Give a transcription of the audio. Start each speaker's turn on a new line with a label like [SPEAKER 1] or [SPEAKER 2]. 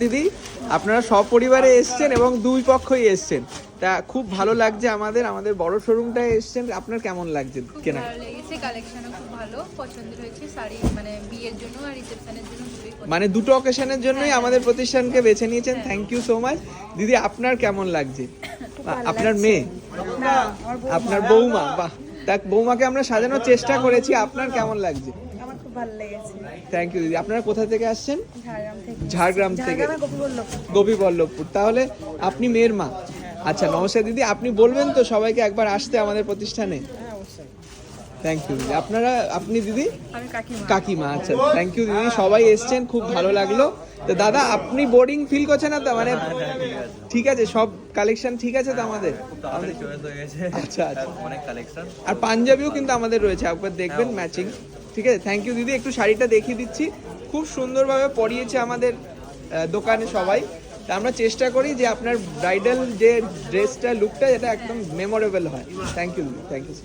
[SPEAKER 1] দিদি আপনারা সপরিবারে এসছেন এবং দুই পক্ষই এসছেন, তা খুব ভালো লাগছে আমাদের বড় শোরুমটায় এসছেন। আপনার কেমন লাগছে কেনা?
[SPEAKER 2] ভালো লেগেছে, কালেকশনও খুব ভালো পছন্দ হয়েছে। শাড়ি মানে বিয়ের জন্য আর রিসেপশনের জন্য খুবই পছন্দ।
[SPEAKER 1] মানে দুটো অকেশনের জন্যই আমাদের প্রতিষ্ঠানকে বেছে নিয়েছেন। Thank you so much. দিদি আপনার কেমন লাগছে? আপনার মেয়ে, আপনার বৌমা, বাহ, তা বৌমাকে আমরা সাজানোর চেষ্টা করেছি। আপনার কেমন লাগছে?
[SPEAKER 3] আমার খুব ভালো লেগেছে।
[SPEAKER 1] থ্যাংক ইউ দিদি। আপনারা কোথা থেকে আসছেন?
[SPEAKER 3] ঝাড়গ্রাম থেকে।
[SPEAKER 1] ঝাড়গ্রাম থেকে, গোপীবল্লভপুর। তাহলে আপনি মেয়ের মা? আচ্ছা, নমস্কার দিদি। আপনি বলবেন তো সবাইকে একবার আসতে আমাদের প্রতিষ্ঠানে?
[SPEAKER 3] হ্যাঁ, অবশ্যই।
[SPEAKER 1] থ্যাংক ইউ দিদি। আপনি দিদি?
[SPEAKER 3] আমি কাকিমা।
[SPEAKER 1] কাকিমা। আচ্ছা, থ্যাংক ইউ দিদি। সবাই এসছেন, খুব ভালো লাগলো। তো দাদা, আপনি বোর্ডিং ফিল করছেন না তো? মানে ঠিক আছে, সব কালেকশন ঠিক আছে তো আমাদের? আচ্ছা আচ্ছা,
[SPEAKER 4] অনেক কালেকশন।
[SPEAKER 1] আর পাঞ্জাবিও কিন্তু আমাদের রয়েছে, একবার দেখবেন ম্যাচিং। ঠিক আছে, থ্যাংক ইউ দিদি। একটু শাড়িটা দেখিয়ে দিচ্ছি। খুব সুন্দরভাবে পরিয়েছে আমাদের দোকানে সবাই। তা আমরা চেষ্টা করি যে আপনার ব্রাইডাল যে ড্রেসটা, লুকটা, এটা একদম মেমোরেবল হয়। থ্যাংক ইউ দিদি, থ্যাংক ইউ।